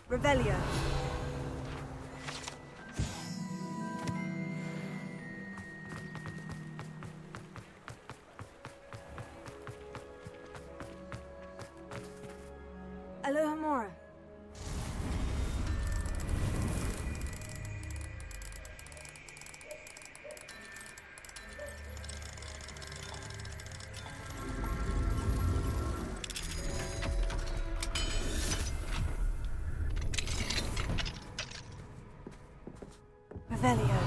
Revelio. Alohomora. Revelio.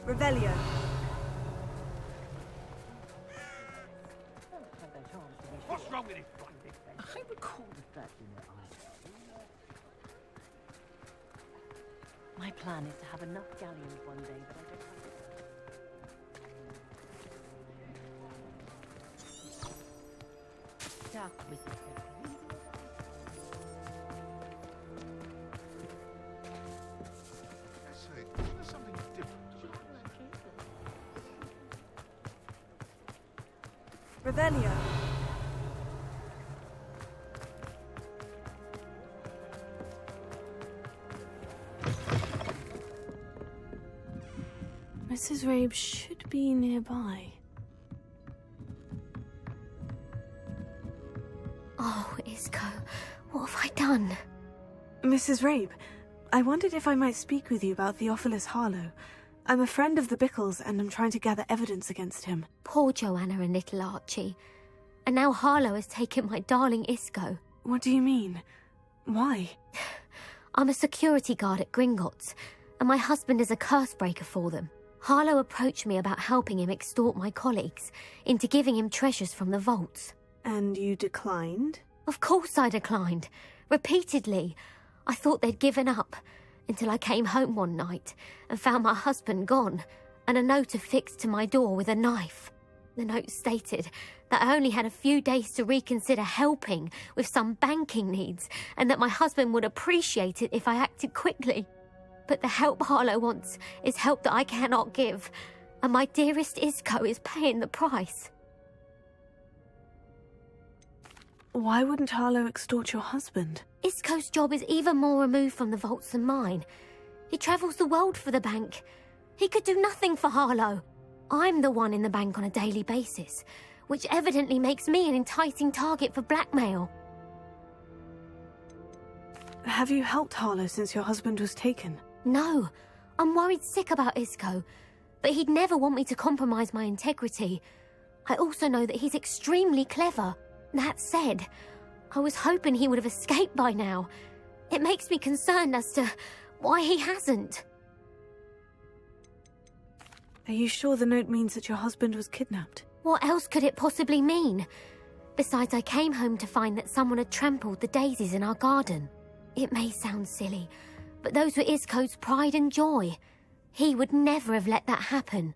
Revelio. What's wrong with it? I recall that in the eye. My plan is to have enough galleons one day, but I don't have it. Dark wizard. Revelio. Mrs. Rabe should be nearby. Oh, Isco, what have I done? Mrs. Rabe, I wondered if I might speak with you about Theophilus Harlow. I'm a friend of the Bickles and I'm trying to gather evidence against him. Poor Joanna and little Archie. And now Harlow has taken my darling Isco. What do you mean? Why? I'm a security guard at Gringotts, and my husband is a curse breaker for them. Harlow approached me about helping him extort my colleagues into giving him treasures from the vaults. And you declined? Of course I declined. Repeatedly. I thought they'd given up, until I came home one night and found my husband gone, and a note affixed to my door with a knife. The note stated that I only had a few days to reconsider helping with some banking needs, and that my husband would appreciate it if I acted quickly. But the help Harlow wants is help that I cannot give, and my dearest Isco is paying the price. Why wouldn't Harlow extort your husband? Isco's job is even more removed from the vaults than mine. He travels the world for the bank. He could do nothing for Harlow. I'm the one in the bank on a daily basis, which evidently makes me an enticing target for blackmail. Have you helped Harlow since your husband was taken? No, I'm worried sick about Isco, but he'd never want me to compromise my integrity. I also know that he's extremely clever. That said, I was hoping he would have escaped by now. It makes me concerned as to why he hasn't. Are you sure the note means that your husband was kidnapped? What else could it possibly mean? Besides, I came home to find that someone had trampled the daisies in our garden. It may sound silly, but those were Isco's pride and joy. He would never have let that happen.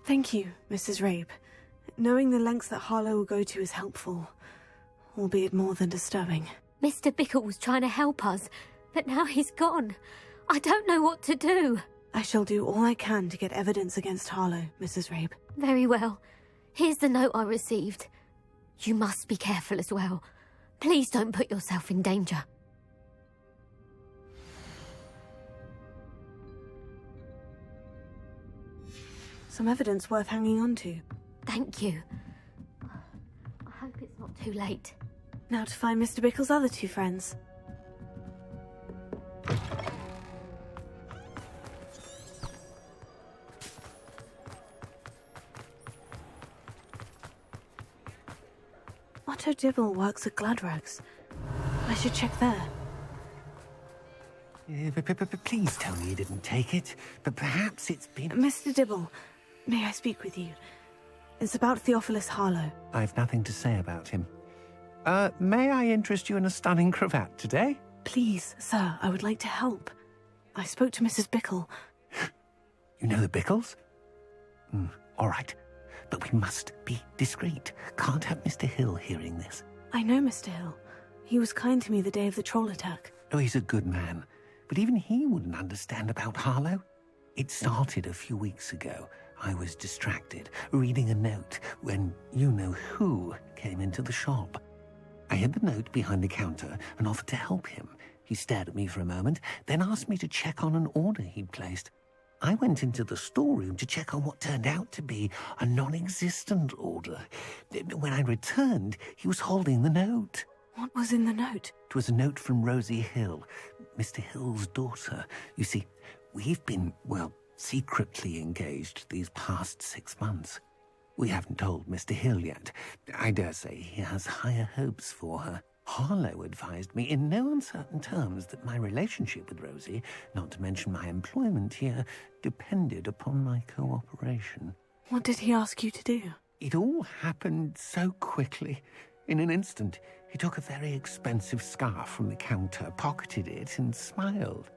Thank you, Mrs. Rabe. Knowing the lengths that Harlow will go to is helpful, albeit more than disturbing. Mr. Bickle was trying to help us, but now he's gone. I don't know what to do. I shall do all I can to get evidence against Harlow, Mrs. Rabe. Very well. Here's the note I received. You must be careful as well. Please don't put yourself in danger. Some evidence worth hanging on to. Thank you. I hope it's not too late. Now to find Mr. Bickle's other two friends. Otto Dibble works at Gladrags. I should check there. Please tell me you didn't take it, but perhaps it's been... Mr. Dibble, may I speak with you? It's about Theophilus Harlow. I've nothing to say about him. May I interest you in a stunning cravat today? Please, sir, I would like to help. I spoke to Mrs. Bickle. You know the Bickles? All right. But we must be discreet. Can't have Mr. Hill hearing this. I know Mr. Hill. He was kind to me the day of the troll attack. Oh, he's a good man. But even he wouldn't understand about Harlow. It started a few weeks ago. I was distracted, reading a note, when you-know-who came into the shop. I hid the note behind the counter and offered to help him. He stared at me for a moment, then asked me to check on an order he'd placed. I went into the storeroom to check on what turned out to be a non-existent order. When I returned, he was holding the note. What was in the note? It was a note from Rosie Hill, Mr. Hill's daughter. You see, we've been, secretly engaged these past 6 months. We haven't told Mr. Hill yet. I dare say he has higher hopes for her. Harlow advised me in no uncertain terms that my relationship with Rosie, not to mention my employment here, depended upon my cooperation. What did he ask you to do? It all happened so quickly. In an instant, he took a very expensive scarf from the counter, pocketed it, and smiled.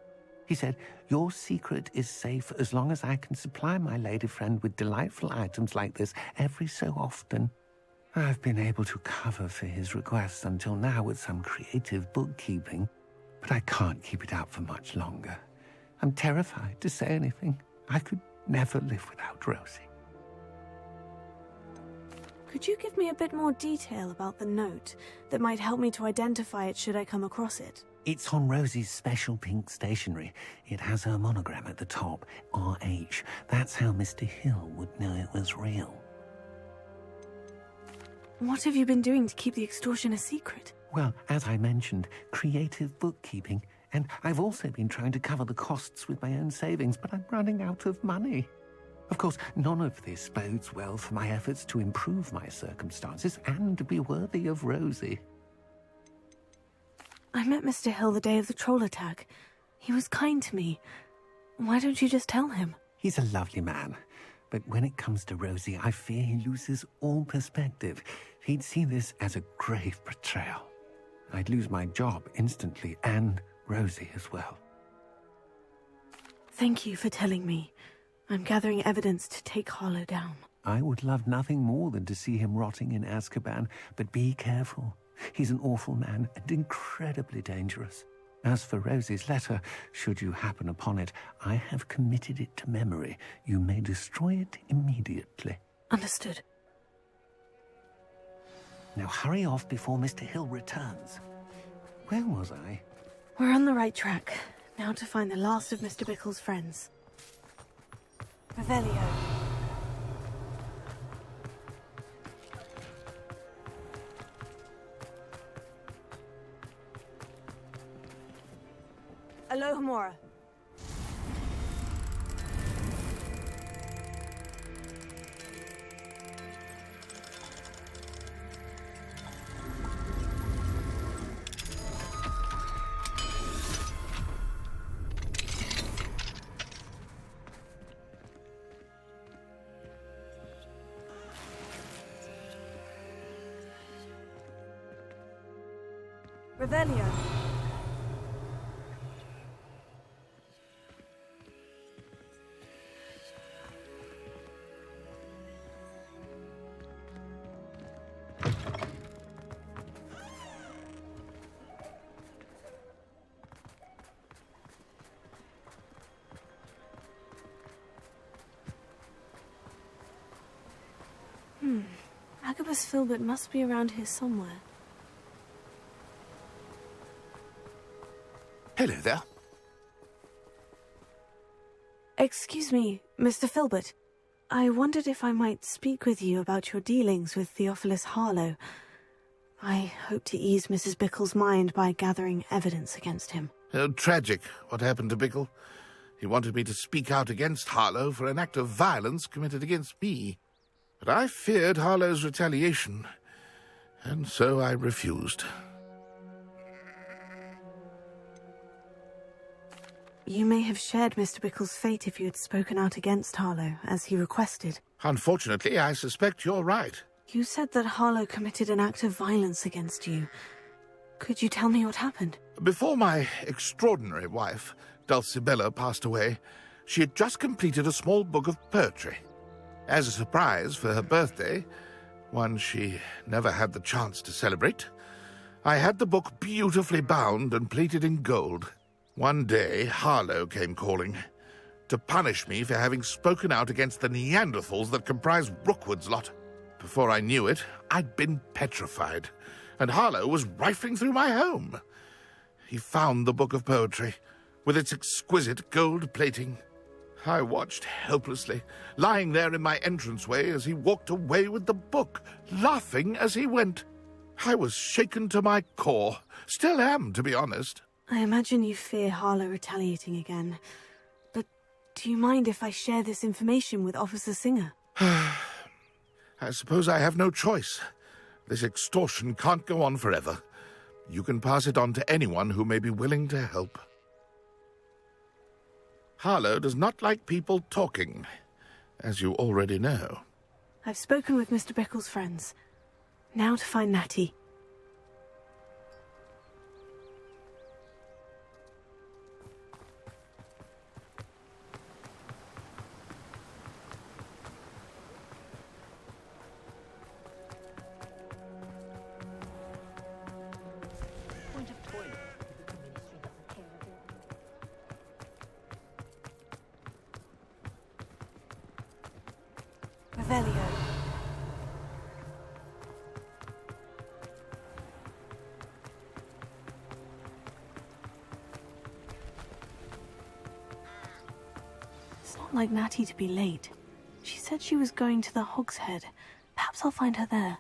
He said, "Your secret is safe as long as I can supply my lady friend with delightful items like this every so often." I've been able to cover for his requests until now with some creative bookkeeping, but I can't keep it up for much longer. I'm terrified to say anything. I could never live without Rosie. Could you give me a bit more detail about the note that might help me to identify it should I come across it? It's on Rosie's special pink stationery. It has her monogram at the top, RH. That's how Mr. Hill would know it was real. What have you been doing to keep the extortion a secret? Well, as I mentioned, creative bookkeeping. And I've also been trying to cover the costs with my own savings, but I'm running out of money. Of course, none of this bodes well for my efforts to improve my circumstances and to be worthy of Rosie. I met Mr. Hill the day of the troll attack. He was kind to me. Why don't you just tell him? He's a lovely man. But when it comes to Rosie, I fear he loses all perspective. He'd see this as a grave betrayal. I'd lose my job instantly, and Rosie as well. Thank you for telling me. I'm gathering evidence to take Harlow down. I would love nothing more than to see him rotting in Azkaban, but be careful. He's an awful man and incredibly dangerous. As for Rosie's letter, should you happen upon it, I have committed it to memory. You may destroy it immediately. Understood. Now hurry off before Mr. Hill returns. Where was I? We're on the right track. Now to find the last of Mr. Bickle's friends. Revelio. Alohomora. Revelio. Agabus Filbert must be around here somewhere. Hello there. Excuse me, Mr. Filbert. I wondered if I might speak with you about your dealings with Theophilus Harlow. I hope to ease Mrs. Bickle's mind by gathering evidence against him. Tragic, what happened to Bickle. He wanted me to speak out against Harlow for an act of violence committed against me. But I feared Harlow's retaliation, and so I refused. You may have shared Mr. Bickle's fate if you had spoken out against Harlow, as he requested. Unfortunately, I suspect you're right. You said that Harlow committed an act of violence against you. Could you tell me what happened? Before my extraordinary wife, Dulcibella, passed away, she had just completed a small book of poetry. As a surprise for her birthday, one she never had the chance to celebrate, I had the book beautifully bound and plated in gold. One day, Harlow came calling to punish me for having spoken out against the Neanderthals that comprise Rookwood's lot. Before I knew it, I'd been petrified, and Harlow was rifling through my home. He found the book of poetry, with its exquisite gold plating. I watched helplessly, lying there in my entranceway as he walked away with the book, laughing as he went. I was shaken to my core. Still am, to be honest. I imagine you fear Harlow retaliating again. But do you mind if I share this information with Officer Singer? I suppose I have no choice. This extortion can't go on forever. You can pass it on to anyone who may be willing to help. Harlow does not like people talking, as you already know. I've spoken with Mr. Bickle's friends. Now to find Natty. Revelio. It's not like Natty to be late. She said she was going to the Hog's Head. Perhaps I'll find her there.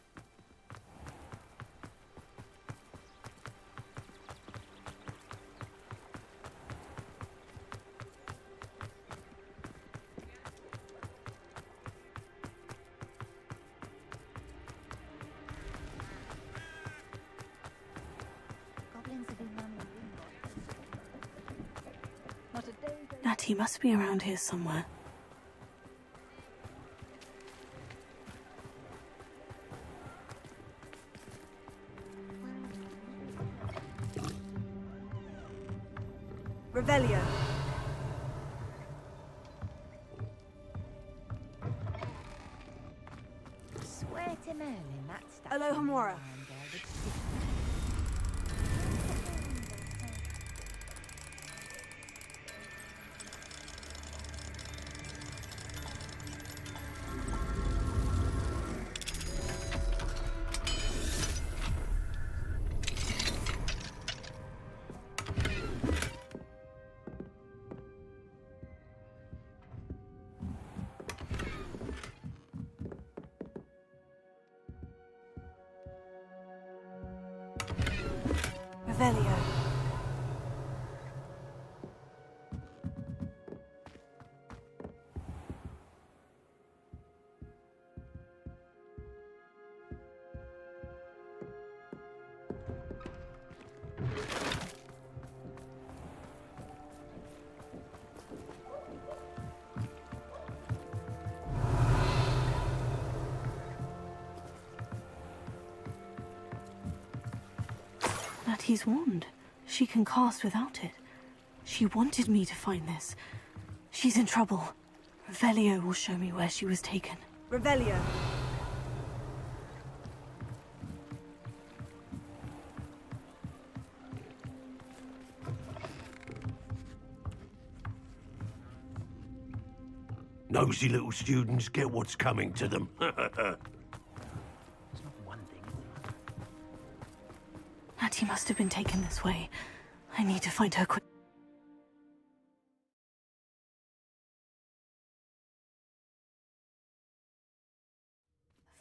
Natty must be around here somewhere. Revelio. Swear to Merlin, that's Alohomora. Revelio. Natty's wand. She can cast without it. She wanted me to find this. She's in trouble. Revelio will show me where she was taken. Revelio. Nosy little students get what's coming to them. Natty must have been taken this way. I need to find her quick.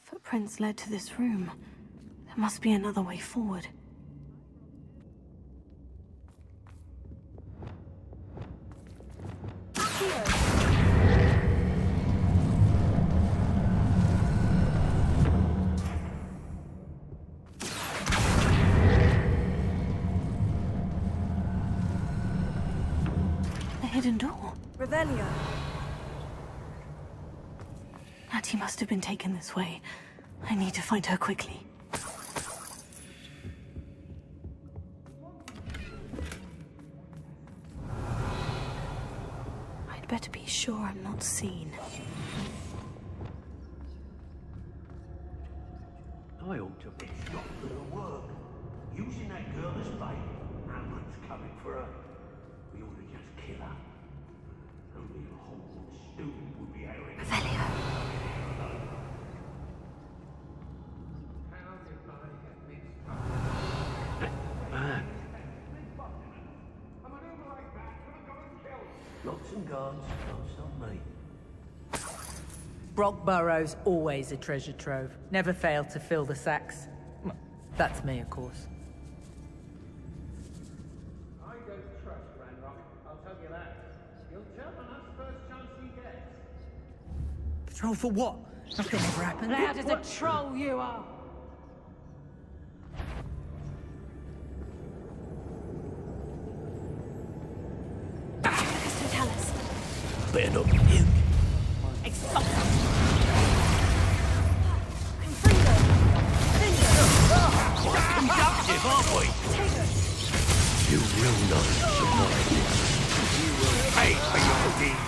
Footprints led to this room. There must be another way forward. Hidden door. Revelio. Natty must have been taken this way. I need to find her quickly. better be sure I'm not seen. I ought to be stopped for the work. Using that girl as bait. Ammon's coming for her. We ought to just kill her. Only a Hogwarts student would be airing. Revelio. Man. Lots and guards, don't stop me. Brockborough's always a treasure trove. Never failed to fill the sacks. Well, that's me, of course. I don't trust Ranrock, I'll tell you that. He'll jump on us first chance he gets. Troll for what? Nothing ever happened. Loud as a troll you are. Tell us. Better not be you. Quite conductive, aren't we? You will not survive this. You will pay for your deeds.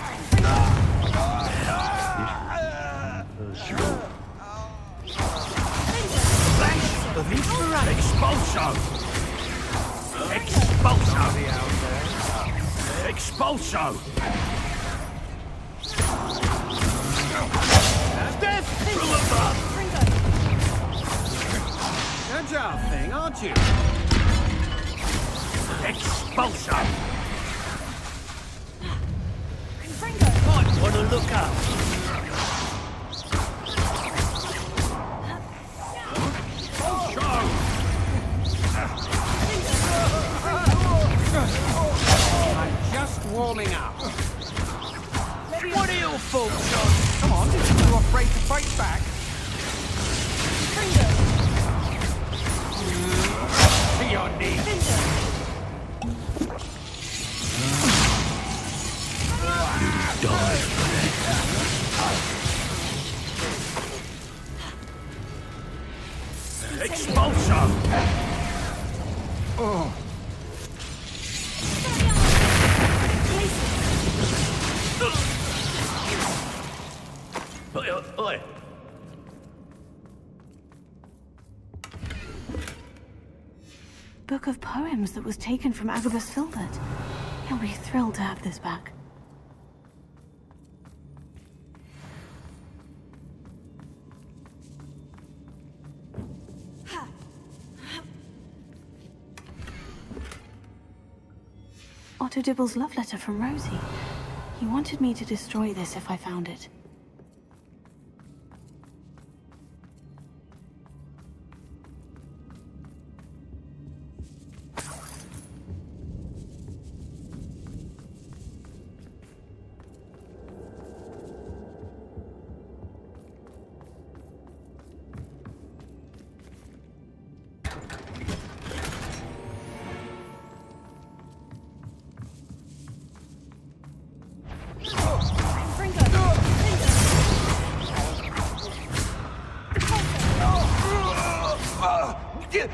Flash of inspiration. Expulso! Expulso! Expulso! Death From above! Agile thing, aren't you? Expulso! Might want to look up. I'm just warming up. What are your faults, John? Come on, you're afraid to fight back. To your knees. You die for that. Expulso! Oh. Oi, oi. Book of poems that was taken from Agabus Filbert. He'll be thrilled to have this back. Otto Dibble's love letter from Rosie. He wanted me to destroy this if I found it.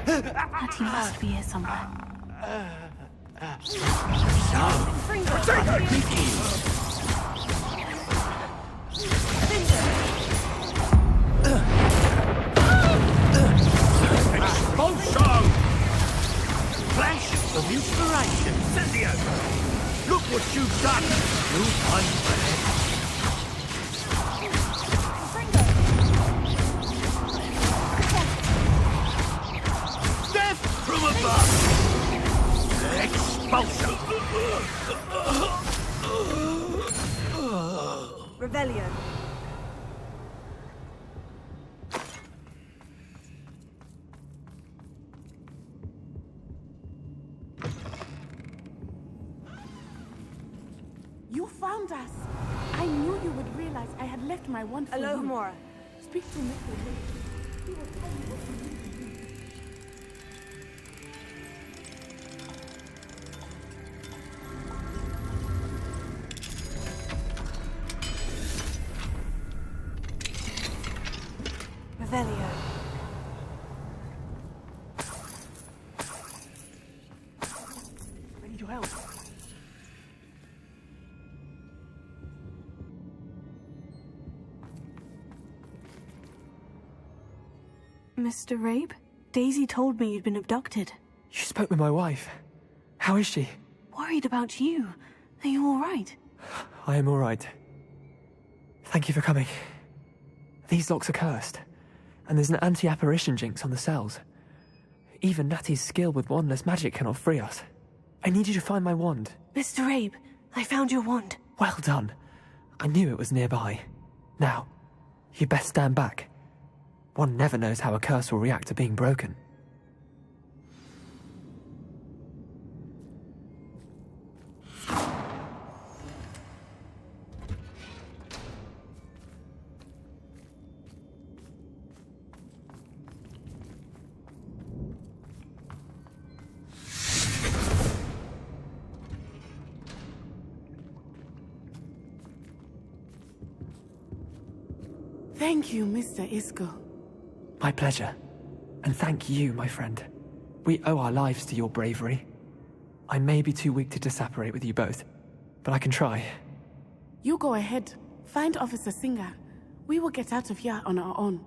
But he must be here somewhere. Expulso! Flash of inspiration. Cynthia! Look what you've done! You unfair. Death from above! Expulso! Rebellion. You found us. I knew you would realize I had left my wand for Hello, you. Mora. Speak to Nicholas. He will tell you what you need to do. Revelio. I need your help. Mr. Rabe? Daisy told me you'd been abducted. You spoke with my wife. How is she? Worried about you. Are you all right? I am all right. Thank you for coming. These locks are cursed, and there's an anti-apparition jinx on the cells. Even Natty's skill with wandless magic cannot free us. I need you to find my wand. Mr. Rabe, I found your wand. Well done. I knew it was nearby. Now, you best stand back. One never knows how a curse will react to being broken. Thank you, Mr. Isco. My pleasure. And thank you, my friend. We owe our lives to your bravery. I may be too weak to disapparate with you both, but I can try. You go ahead. Find Officer Singer. We will get out of here on our own.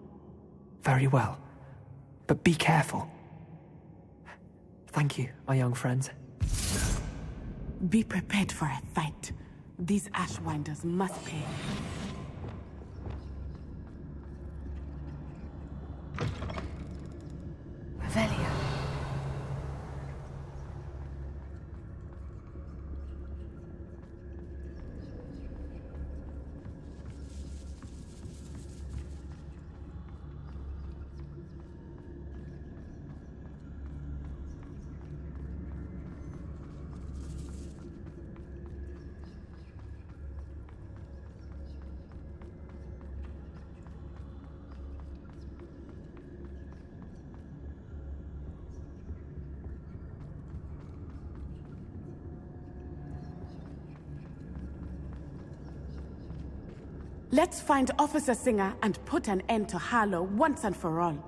Very well. But be careful. Thank you, my young friends. Be prepared for a fight. These Ashwinders must pay. Revelio. Let's find Officer Singer and put an end to Harlow once and for all.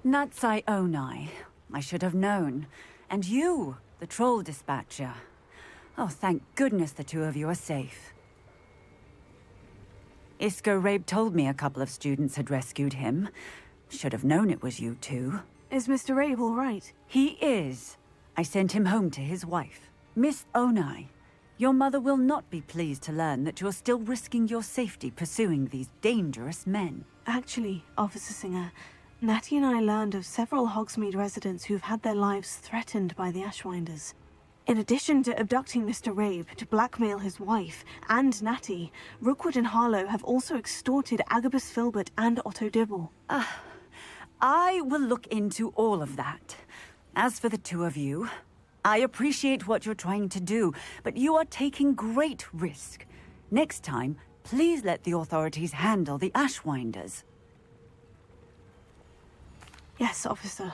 Natsai Onai. I should have known. And you, the troll dispatcher. Oh, thank goodness the two of you are safe. Isco Rabe told me a couple of students had rescued him. Should have known it was you two. Is Mr. Rabe all right? He is. I sent him home to his wife. Miss Onai, your mother will not be pleased to learn that you're still risking your safety pursuing these dangerous men. Actually, Officer Singer, Natty and I learned of several Hogsmeade residents who've had their lives threatened by the Ashwinders. In addition to abducting Mr. Rabe to blackmail his wife and Natty, Rookwood and Harlow have also extorted Agabus Filbert and Otto Dibble. I will look into all of that. As for the two of you, I appreciate what you're trying to do, but you are taking great risk. Next time, please let the authorities handle the Ashwinders. Yes, officer.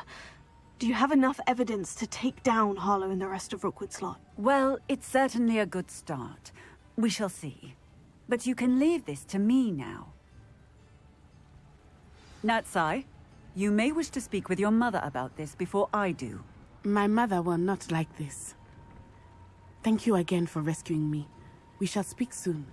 Do you have enough evidence to take down Harlow and the rest of Rookwood's lot? Well, it's certainly a good start. We shall see. But you can leave this to me now. Natsai, you may wish to speak with your mother about this before I do. My mother will not like this. Thank you again for rescuing me. We shall speak soon.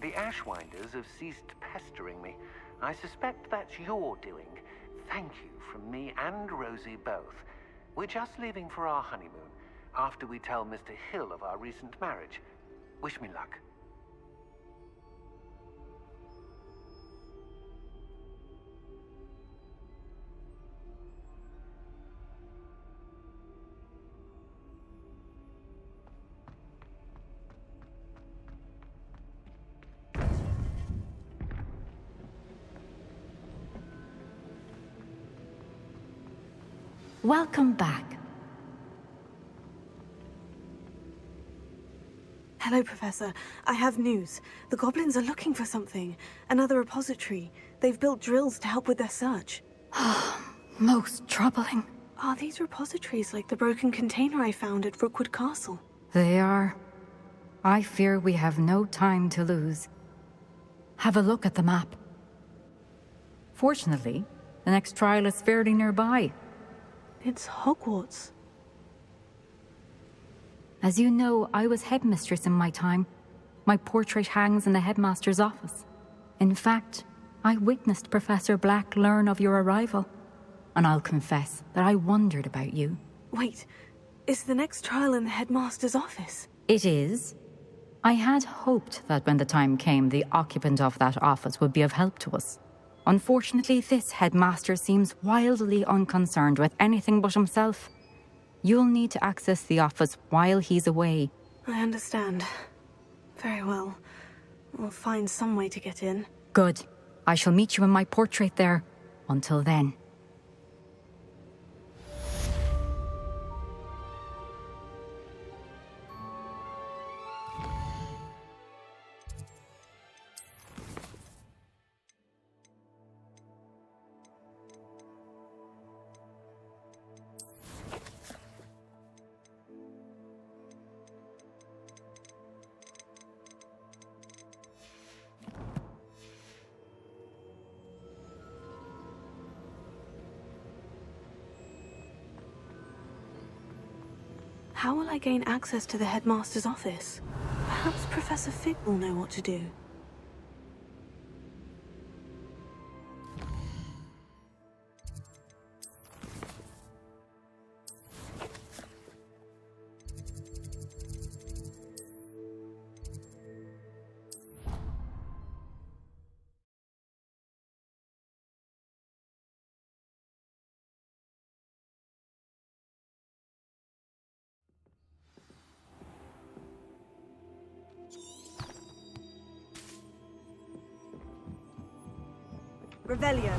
The Ashwinders have ceased pestering me. I suspect that's your doing. thank you from me and Rosie both. We're just leaving for our honeymoon after we tell Mr. Hill of our recent marriage. Wish me luck. Welcome back. Hello, Professor. I have news. The goblins are looking for something. Another repository. They've built drills to help with their search. Most troubling. Are these repositories like the broken container I found at Rookwood Castle? They are. I fear we have no time to lose. Have a look at the map. Fortunately, the next trial is fairly nearby. It's Hogwarts. As you know, I was headmistress in my time. My portrait hangs in the headmaster's office. In fact, I witnessed Professor Black learn of your arrival. And I'll confess that I wondered about you. Wait, is the next trial in the headmaster's office? It is. I had hoped that when the time came, the occupant of that office would be of help to us. Unfortunately, this headmaster seems wildly unconcerned with anything but himself. You'll need to access the office while he's away. I understand. Very well. We'll find some way to get in. Good. I shall meet you in my portrait there. Until then. How will I gain access to the headmaster's office? Perhaps Professor Fig will know what to do. Revelio.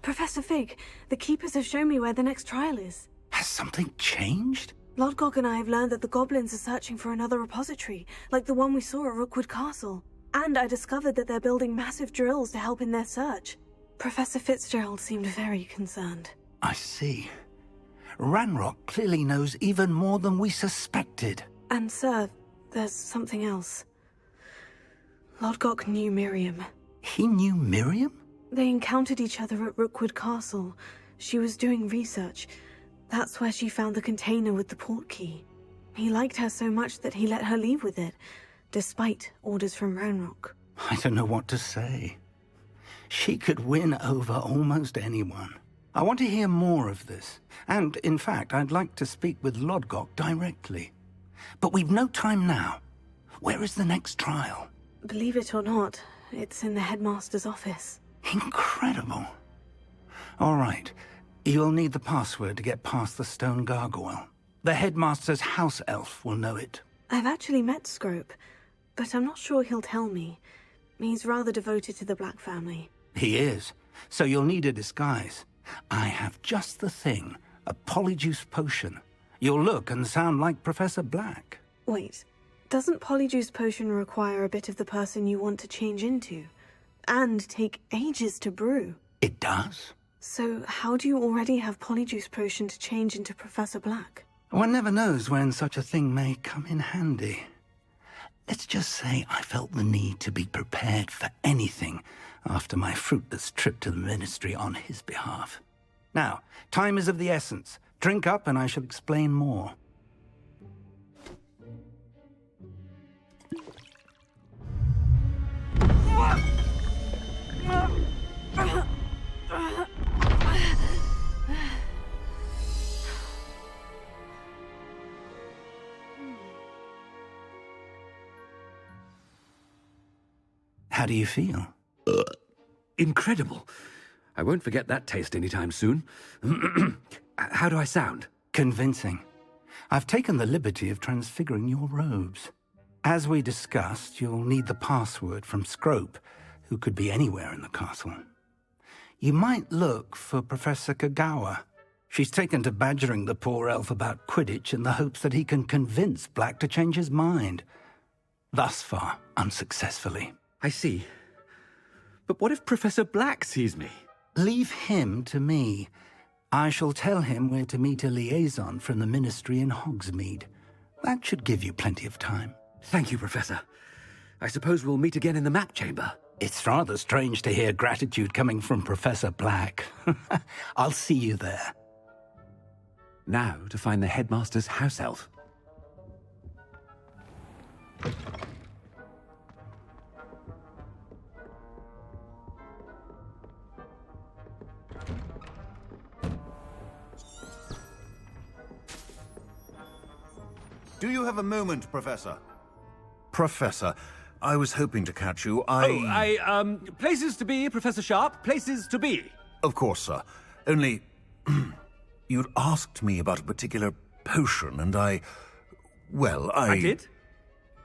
Professor Fig, the Keepers have shown me where the next trial is. Has something changed? Lodgok and I have learned that the goblins are searching for another repository, like the one we saw at Rookwood Castle. And I discovered that they're building massive drills to help in their search. Professor Fitzgerald seemed very concerned. I see. Ranrock clearly knows even more than we suspected. And sir, there's something else. Lodgok knew Miriam. He knew Miriam? They encountered each other at Rookwood Castle. She was doing research. That's where she found the container with the port key. He liked her so much that he let her leave with it, despite orders from Ranrock. I don't know what to say. She could win over almost anyone. I want to hear more of this. And, in fact, I'd like to speak with Lodgok directly. But we've no time now. Where is the next trial? Believe it or not, it's in the headmaster's office. Incredible. All right. You'll need the password to get past the stone gargoyle. The headmaster's house elf will know it. I've actually met Scrope, but I'm not sure he'll tell me. He's rather devoted to the Black family. He is. So you'll need a disguise. I have just the thing. A polyjuice potion. You'll look and sound like Professor Black. Wait, doesn't Polyjuice Potion require a bit of the person you want to change into? And take ages to brew? It does. So how do you already have Polyjuice Potion to change into Professor Black? One never knows when such a thing may come in handy. Let's just say I felt the need to be prepared for anything after my fruitless trip to the Ministry on his behalf. Now, time is of the essence. Drink up and I shall explain more. How do you feel? Incredible. I won't forget that taste anytime soon. How do I sound? Convincing. I've taken the liberty of transfiguring your robes. As we discussed, you'll need the password from Scrope, who could be anywhere in the castle. You might look for Professor Kagawa. She's taken to badgering the poor elf about Quidditch in the hopes that he can convince Black to change his mind. Thus far, unsuccessfully. I see. But what if Professor Black sees me? Leave him to me. I shall tell him we're to meet a liaison from the Ministry in Hogsmeade. That should give you plenty of time. Thank you, Professor. I suppose we'll meet again in the map chamber. It's rather strange to hear gratitude coming from Professor Black. I'll see you there. Now to find the headmaster's house elf. Do you have a moment, Professor? Professor, I was hoping to catch you. Places to be, Professor Sharp. Places to be. Of course, sir. Only, you'd asked me about a particular potion, and I did?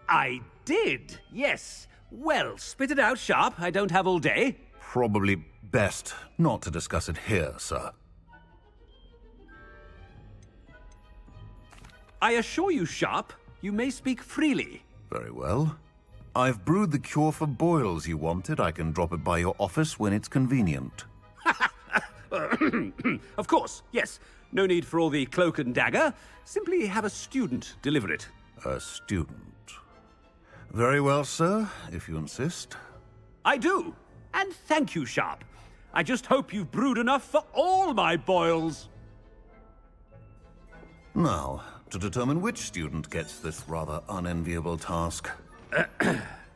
I did, yes. Well, spit it out, Sharp. I don't have all day. Probably best not to discuss it here, sir. I assure you, Sharp, you may speak freely. Very well. I've brewed the cure for boils you wanted. I can drop it by your office when it's convenient. Of course, yes. No need for all the cloak and dagger. Simply have a student deliver it. A student? Very well, sir, if you insist. I do. And thank you, Sharp. I just hope you've brewed enough for all my boils. Now, to determine which student gets this rather unenviable task.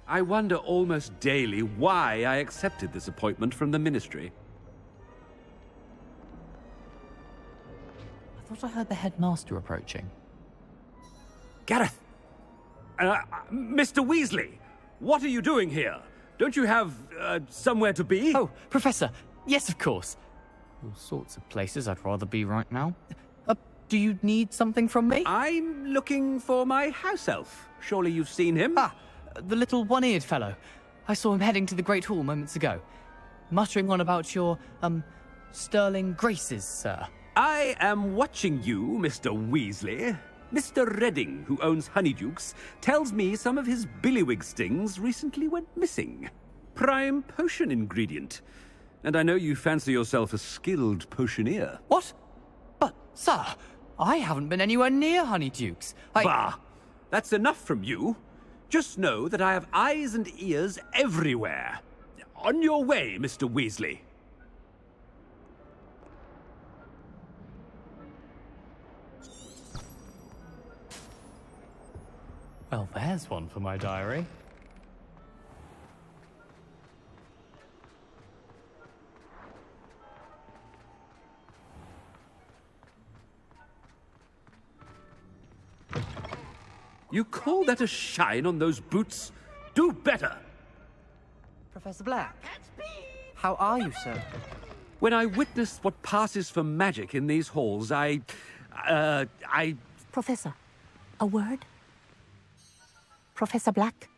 I wonder almost daily why I accepted this appointment from the Ministry. I thought I heard the headmaster approaching. Gareth! Mr. Weasley, what are you doing here? Don't you have, somewhere to be? Oh, Professor, yes, of course. All sorts of places I'd rather be right now. Do you need something from me? I'm looking for my house elf. Surely you've seen him? Ah, the little one-eared fellow. I saw him heading to the Great Hall moments ago, muttering on about your, sterling graces, sir. I am watching you, Mr. Weasley. Mr. Redding, who owns Honeydukes, tells me some of his billywig stings recently went missing. Prime potion ingredient. And I know you fancy yourself a skilled potioneer. What? But, sir, I haven't been anywhere near Honeydukes. Bah! That's enough from you. Just know that I have eyes and ears everywhere. On your way, Mr. Weasley. Well, there's one for my diary. You call that a shine on those boots? Do better! Professor Black, how are you, sir? When I witness what passes for magic in these halls, I... Professor, a word? Professor Black,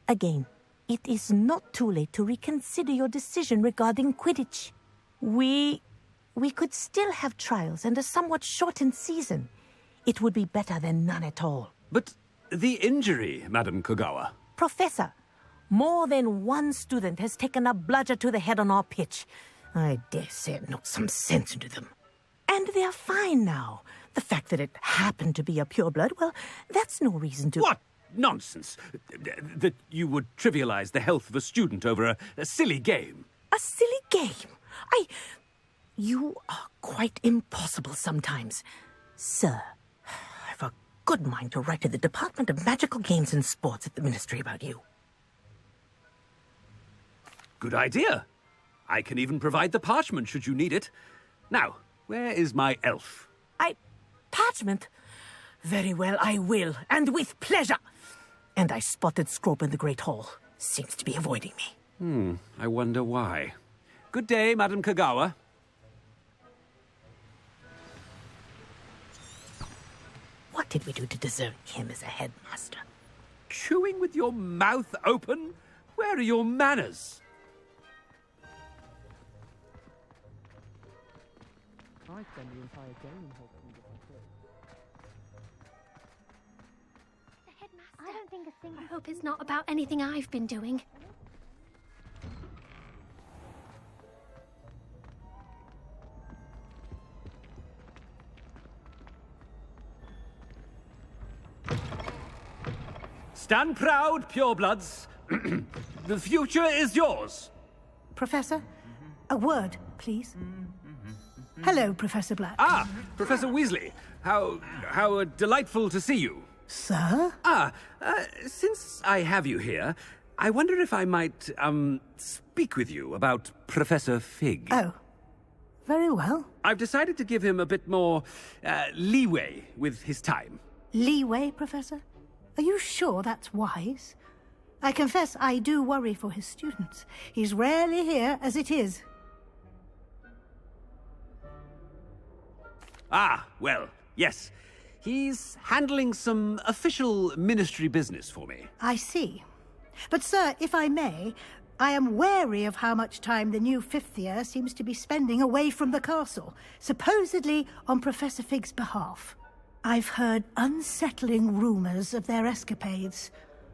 again, it is not too late to reconsider your decision regarding Quidditch. We could still have trials and a somewhat shortened season. It would be better than none at all. But The injury, Madam Kogawa. Professor, more than one student has taken a bludger to the head on our pitch. I dare say it knocked some sense into them. And they're fine now. The fact that it happened to be a pureblood, well, that's no reason to... What nonsense! That you would trivialize the health of a student over a silly game. A silly game? You are quite impossible sometimes. Sir, I've a good mind to write to the Department of Magical Games and Sports at the Ministry about you. Good idea. I can even provide the parchment should you need it. Now, where is my elf? Parchment? Very well, I will, and with pleasure. And I spotted Scrope in the Great Hall. Seems to be avoiding me. I wonder why. Good day, Madam Kogawa. What did we do to deserve him as a headmaster? Chewing with your mouth open? Where are your manners? I spend the entire game hoping I don't think a thing. I hope it's not about anything I've been doing. Stand proud, purebloods. The future is yours. Professor, a word, please. Hello, Professor Black. Ah, Professor Weasley. How delightful to see you. Sir? Since I have you here, I wonder if I might, speak with you about Professor Fig. Oh, very well. I've decided to give him a bit more, leeway with his time. Leeway, Professor? Are you sure that's wise? I confess I do worry for his students. He's rarely here as it is. Ah, well, yes. He's handling some official ministry business for me. I see. But, sir, if I may, I am wary of how much time the new fifth year seems to be spending away from the castle, supposedly on Professor Fig's behalf. I've heard unsettling rumours of their escapades.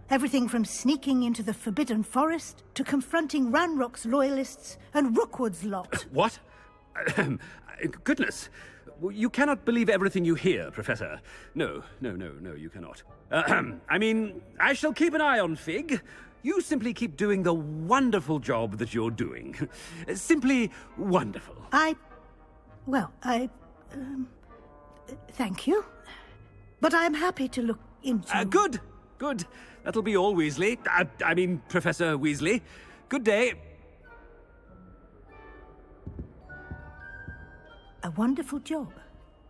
Everything from sneaking into the Forbidden Forest to confronting Ranrock's loyalists and Rookwood's lot. What? Goodness. You cannot believe everything you hear, Professor. No, you cannot. I mean, I shall keep an eye on Fig. You simply keep doing the wonderful job that you're doing. Simply wonderful. Thank you. But I'm happy to look into... Good. That'll be all, Weasley. I mean, Professor Weasley. Good day. A wonderful job.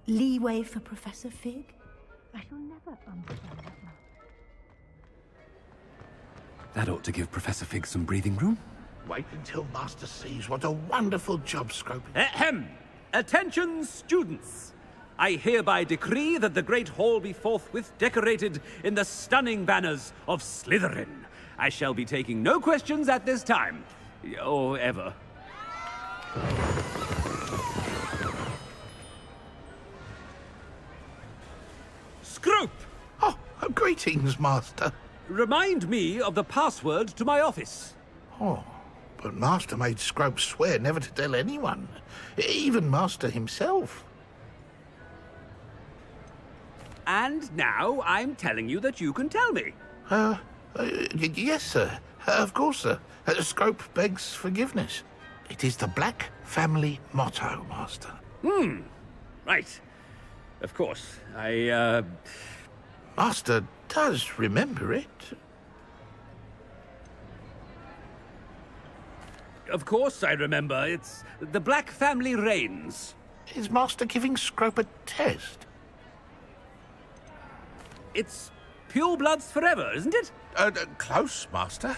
Leeway for Professor Fig? I shall never understand that now. That ought to give Professor Fig some breathing room. Wait until Master sees what a wonderful job Scroping. Ahem! Attention, students! I hereby decree that the Great Hall be forthwith decorated in the stunning banners of Slytherin. I shall be taking no questions at this time. Or ever. Scrope! Oh, greetings, Master. Remind me of the password to my office. Oh, but Master made Scrope swear never to tell anyone. Even Master himself. And now I'm telling you that you can tell me. Yes, sir. Of course, sir. Scrope begs forgiveness. It is the Black family motto, Master. Right. Of course. Master does remember it. Of course I remember. It's the Black family reigns. Is Master giving Scrope a test? It's purebloods forever, isn't it? Close, Master.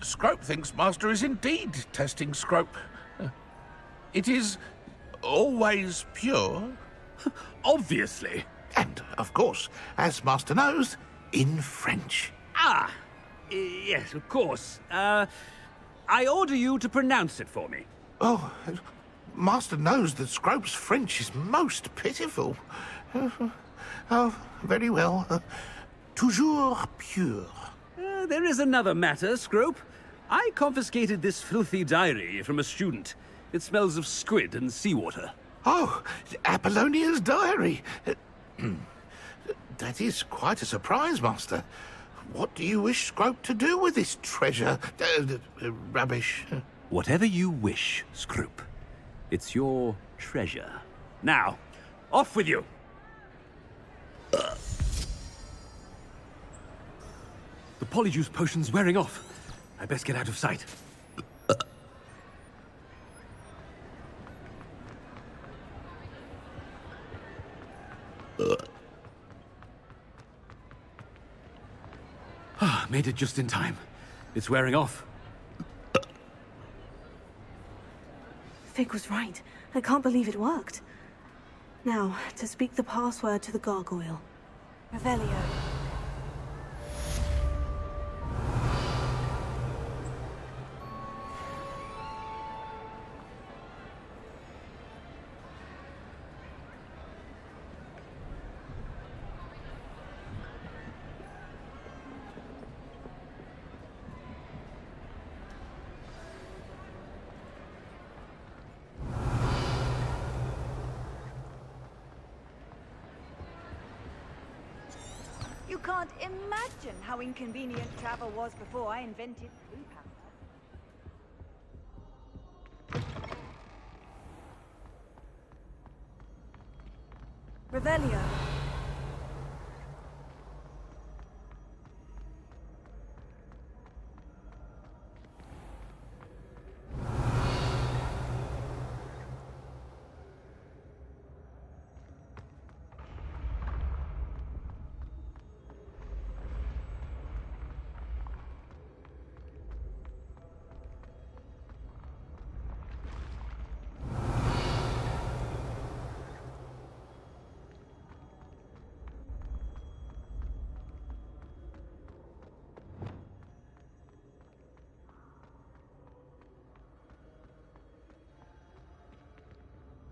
Scrope thinks Master is indeed testing Scrope. It is always pure. Obviously. And, of course, as Master knows, in French. Ah! Yes, of course. I order you to pronounce it for me. Oh, Master knows that Scrope's French is most pitiful. Oh, very well. toujours pure. There is another matter, Scrope. I confiscated this filthy diary from a student. It smells of squid and seawater. Oh, Apollonia's diary. That is quite a surprise, Master. What do you wish Scrope to do with this treasure? Rubbish. Whatever you wish, Scrope. It's your treasure. Now, off with you! The polyjuice potion's wearing off. I best get out of sight. Made it just in time. It's wearing off. Fig was right. I can't believe it worked. Now, to speak the password to the gargoyle. Revelio. You can't imagine how inconvenient travel was before I invented blue powder. Revelio.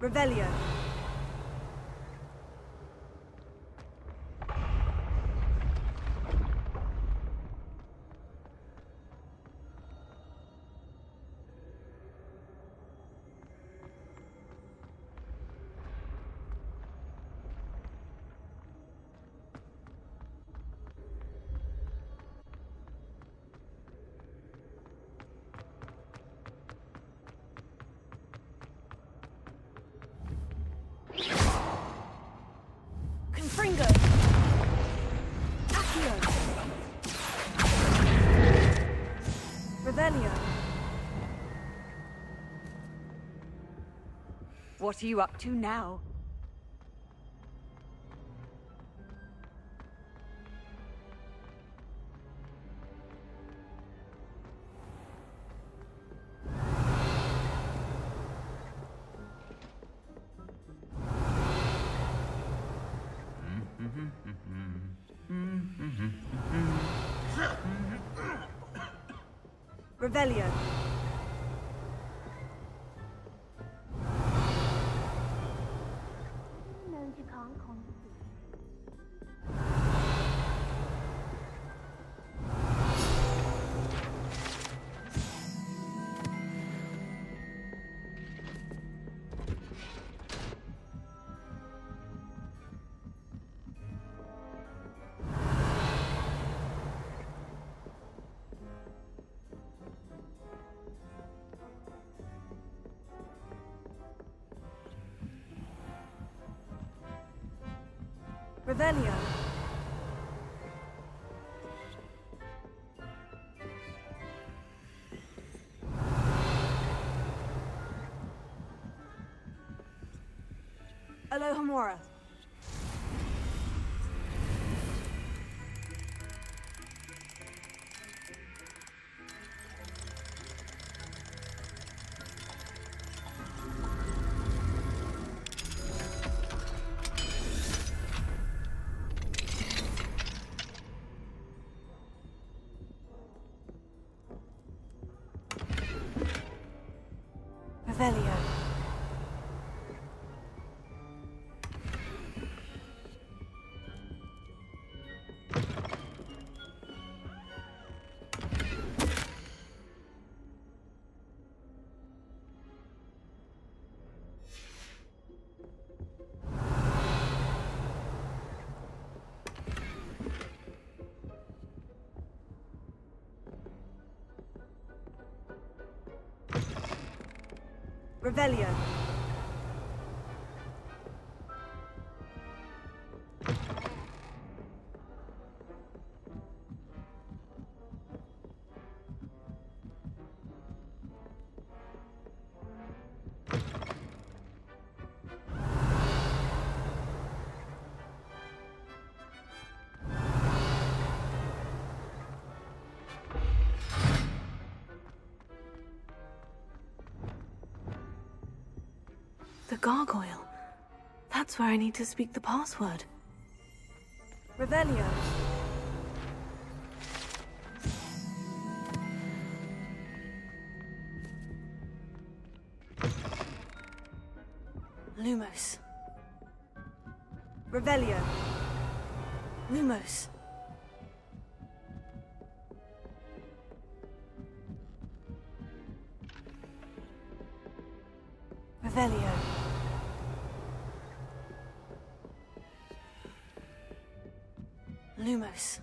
Revelio. Fringo! Accio! Revelio. What are you up to now? Revelio. No, you can't concentrate. Revelio. Alohomora. Revelio. Revelio. The gargoyle. That's where I need to speak the password. Revelio. Lumos. Revelio. Lumos. Revelio. Lumos.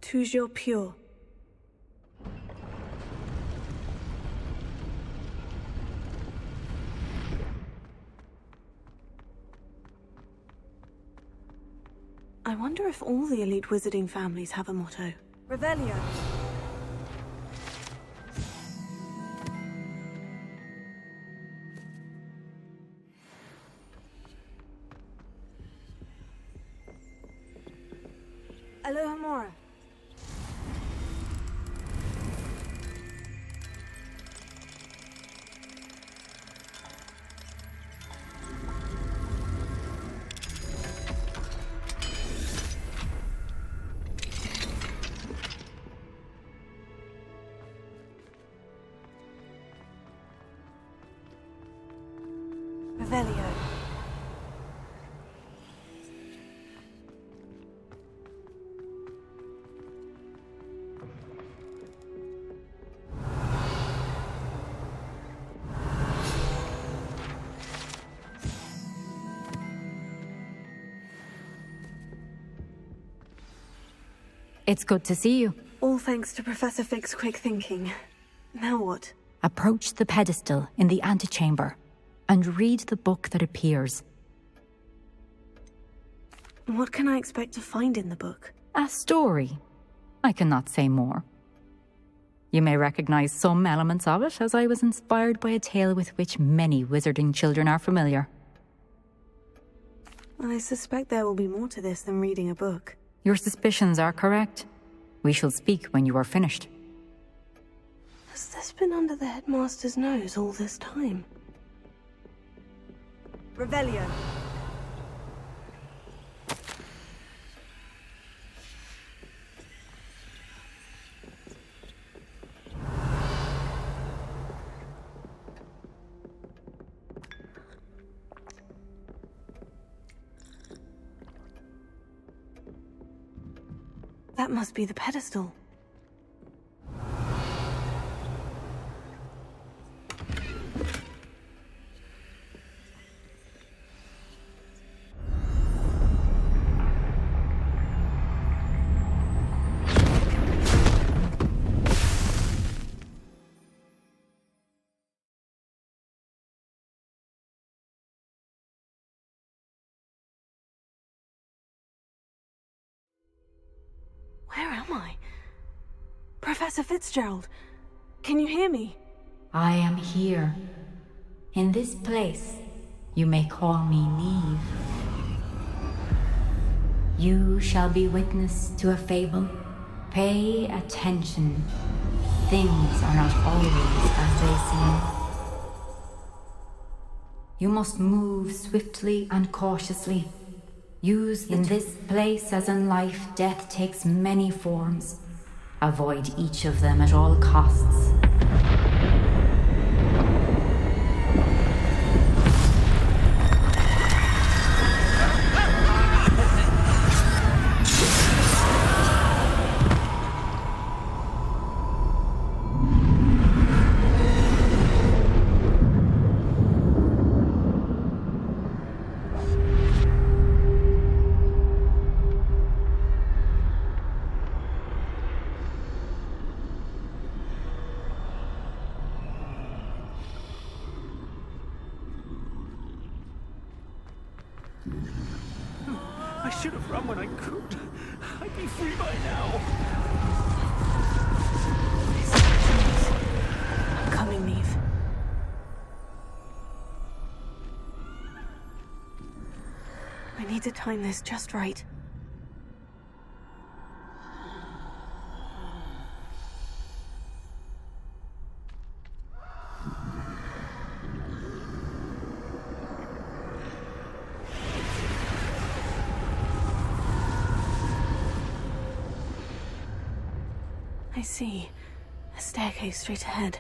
Toujours pure. I wonder if all the elite wizarding families have a motto. Revelio. Alohomora. Revelio. It's good to see you. All thanks to Professor Fig's quick thinking. Now what? Approach the pedestal in the antechamber and read the book that appears. What can I expect to find in the book? A story. I cannot say more. You may recognize some elements of it, as I was inspired by a tale with which many wizarding children are familiar. I suspect there will be more to this than reading a book. Your suspicions are correct. We shall speak when you are finished. Has this been under the headmaster's nose all this time? Revelio. That must be the pedestal. Where am I? Professor Fitzgerald, can you hear me? I am here. In this place, you may call me Neve. You shall be witness to a fable. Pay attention. Things are not always as they seem. You must move swiftly and cautiously. Use in this place as in life, death takes many forms. Avoid each of them at all costs. I should have run when I could. I'd be free by now. I'm coming, Neve. I need to time this just right. I see. A staircase straight ahead.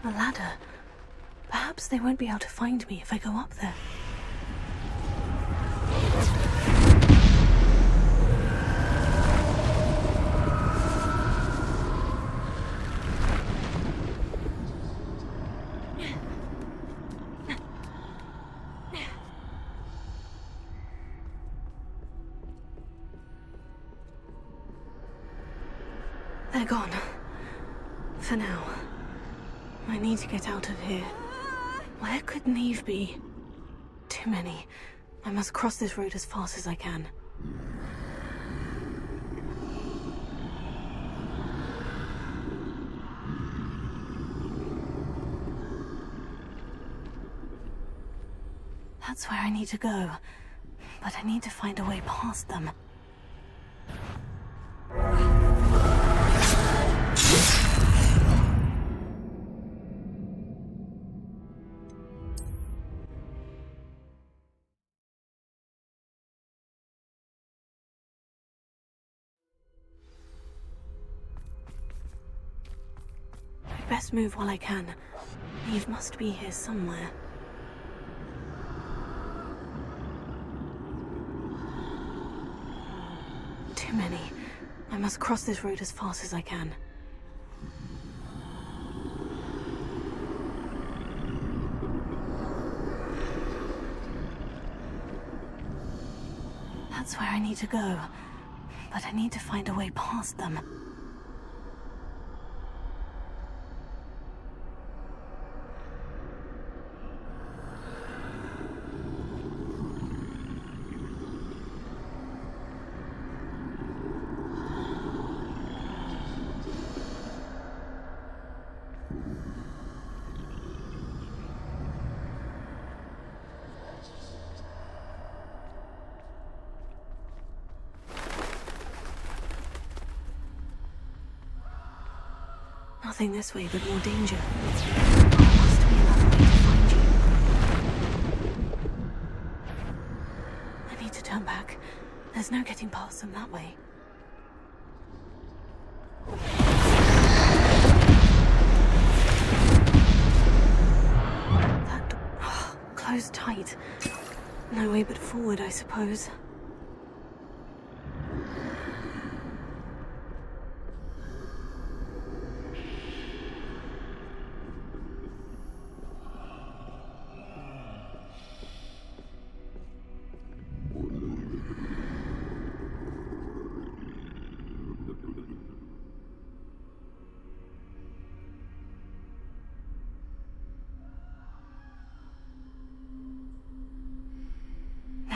A ladder. Perhaps they won't be able to find me if I go up there. They're gone. For now. I need to get out of here. Where could Neve be? Too many. I must cross this road as fast as I can. That's where I need to go. But I need to find a way past them. Best move while I can. Eve must be here somewhere. Too many. I must cross this road as fast as I can. That's where I need to go. But I need to find a way past them. Nothing this way, but more danger. There must be another way to find you. I need to turn back. There's no getting past them that way. That door closed tight. No way but forward, I suppose.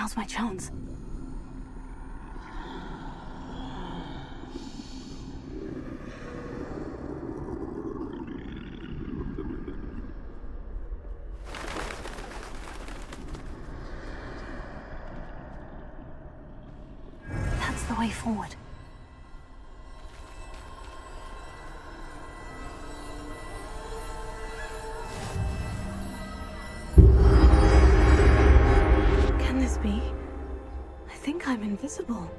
Now's my chance. That's the way forward. Can this be? I think I'm invisible.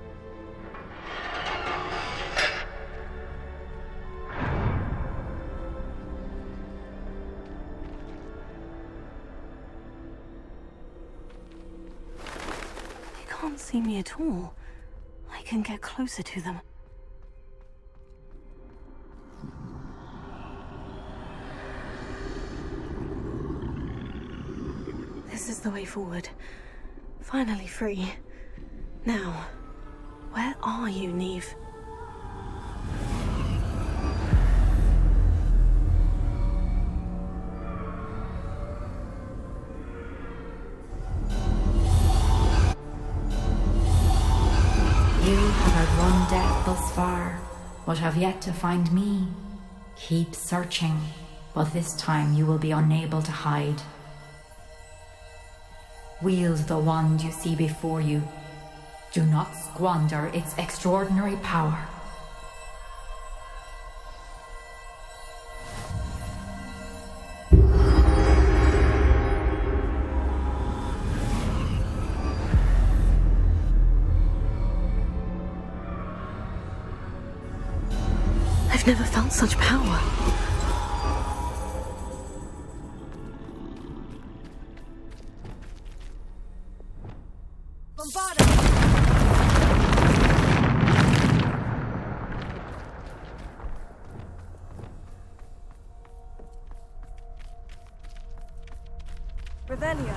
They can't see me at all. I can get closer to them. This is the way forward. Finally free. Now, where are you, Neve? You have outrun death thus far, but have yet to find me. Keep searching, but this time you will be unable to hide. Wield the wand you see before you. Do not squander its extraordinary power. I've never felt such power. Revelio.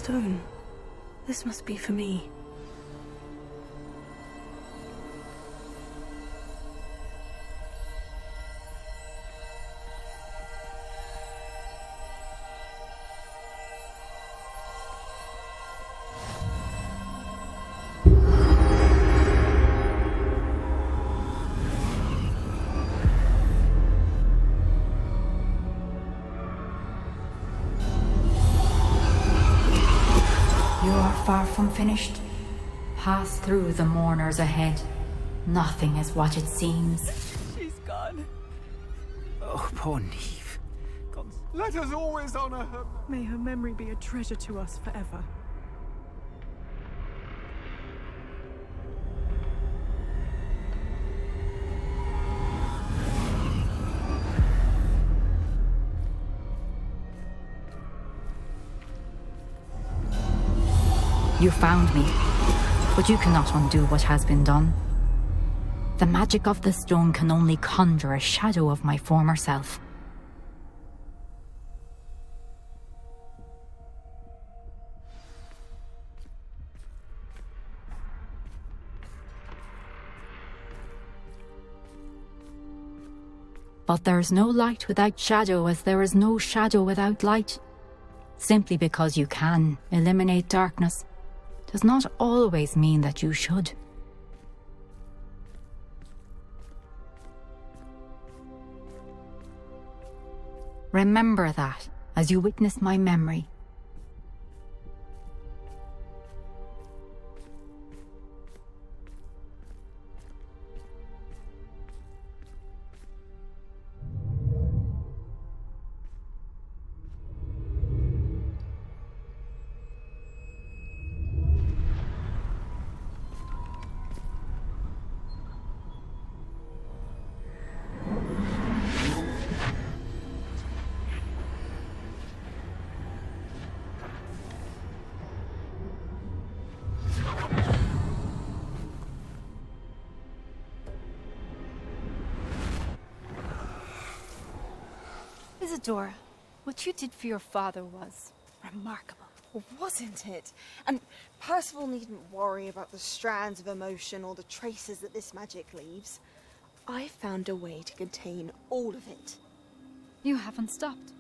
stone. This must be for me. Far from finished. Pass through the mourners ahead. Nothing is what it seems. She's gone. Oh, poor Neve. Let us always honor her. May her memory be a treasure to us forever. You found me, but you cannot undo what has been done. The magic of the stone can only conjure a shadow of my former self. But there is no light without shadow, as there is no shadow without light. Simply because you can eliminate darkness does not always mean that you should. Remember that as you witness my memory. Isadora, what you did for your father was remarkable. Well, wasn't it? And Percival needn't worry about the strands of emotion or the traces that this magic leaves. I found a way to contain all of it. You haven't stopped.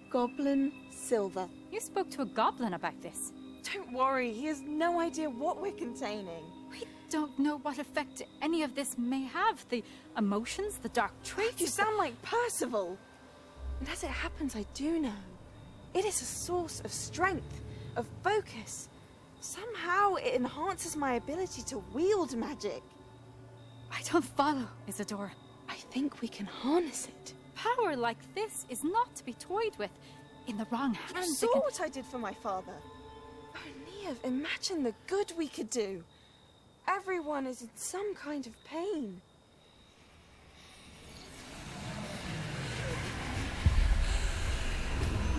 Goblin Silver. You spoke to a goblin about this. Don't worry, he has no idea what we're containing. We don't know what effect any of this may have. The emotions, the dark traits. You sound like Percival. And as it happens, I do know. It is a source of strength, of focus. Somehow it enhances my ability to wield magic. I don't follow, Isadora. I think we can harness it. Power like this is not to be toyed with. In the wrong hands, You saw what I did for my father. Oh, Neve, imagine the good we could do. Everyone is in some kind of pain.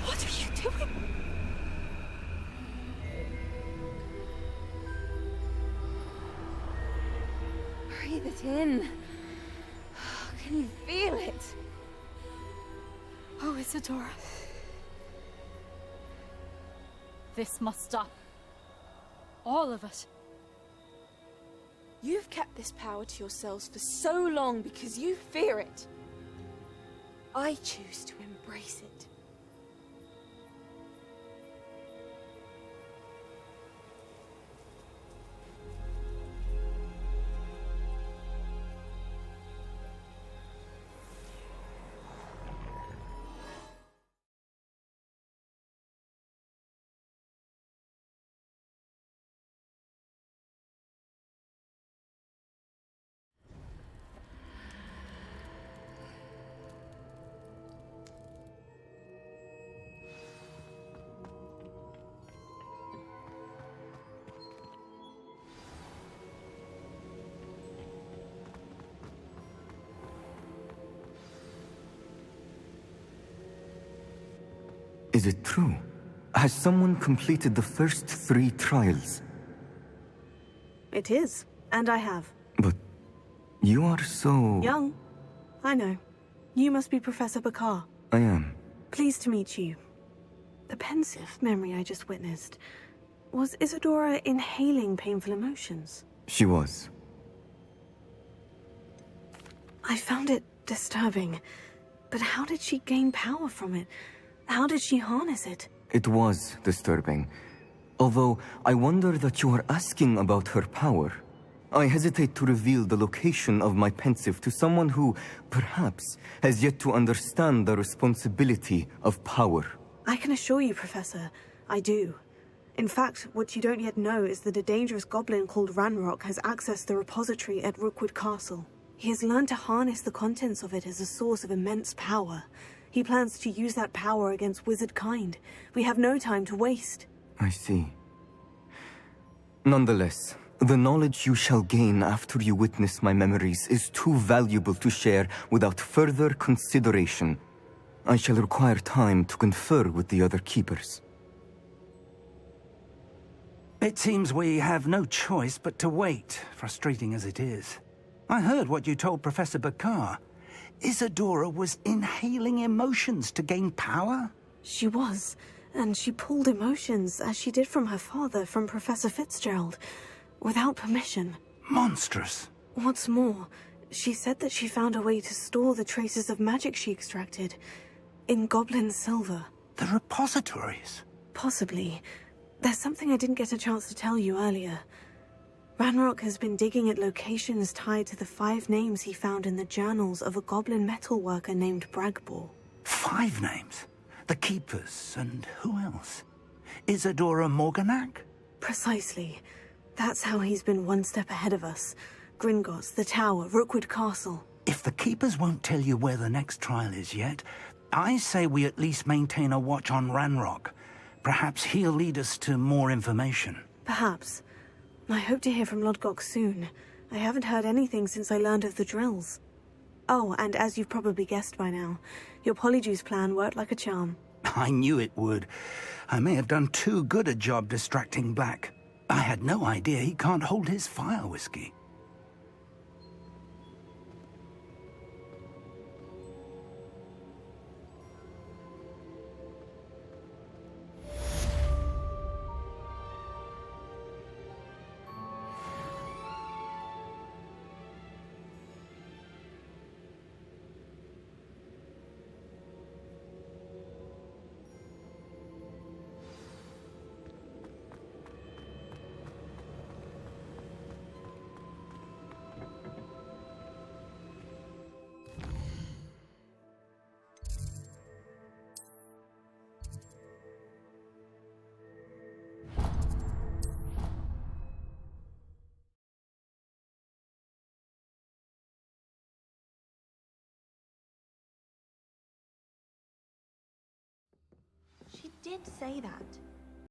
What are you doing? Breathe it in. Can you feel it? Oh, Isadora. This must stop. All of it. You've kept this power to yourselves for so long because you fear it. I choose to embrace it. Is it true? Has someone completed the first 3 trials? It is, and I have. But you are so... Young. I know. You must be Professor Bakar. I am. Pleased to meet you. The pensive memory I just witnessed. Was Isadora inhaling painful emotions? She was. I found it disturbing. But how did she gain power from it? How did she harness it? It was disturbing. Although, I wonder that you are asking about her power. I hesitate to reveal the location of my pensive to someone who, perhaps, has yet to understand the responsibility of power. I can assure you, Professor, I do. In fact, what you don't yet know is that a dangerous goblin called Ranrock has accessed the repository at Rookwood Castle. He has learned to harness the contents of it as a source of immense power. He plans to use that power against wizard kind. We have no time to waste. I see. Nonetheless, the knowledge you shall gain after you witness my memories is too valuable to share without further consideration. I shall require time to confer with the other keepers. It seems we have no choice but to wait, frustrating as it is. I heard what you told Professor Bakar. Isadora was inhaling emotions to gain power? She was, and she pulled emotions, as she did from her father, from Professor Fitzgerald, without permission. Monstrous. What's more, she said that she found a way to store the traces of magic she extracted in goblin silver. The repositories? Possibly. There's something I didn't get a chance to tell you earlier. Ranrock has been digging at locations tied to the 5 names he found in the journals of a goblin metalworker named Bragbor. 5 names? The Keepers, and who else? Isadora Morganac? Precisely. That's how he's been one step ahead of us. Gringotts, the Tower, Rookwood Castle. If the Keepers won't tell you where the next trial is yet, I say we at least maintain a watch on Ranrock. Perhaps he'll lead us to more information. Perhaps. I hope to hear from Lodgok soon. I haven't heard anything since I learned of the drills. Oh, and as you've probably guessed by now, your Polyjuice plan worked like a charm. I knew it would. I may have done too good a job distracting Black. I had no idea he can't hold his fire whiskey. She did say that.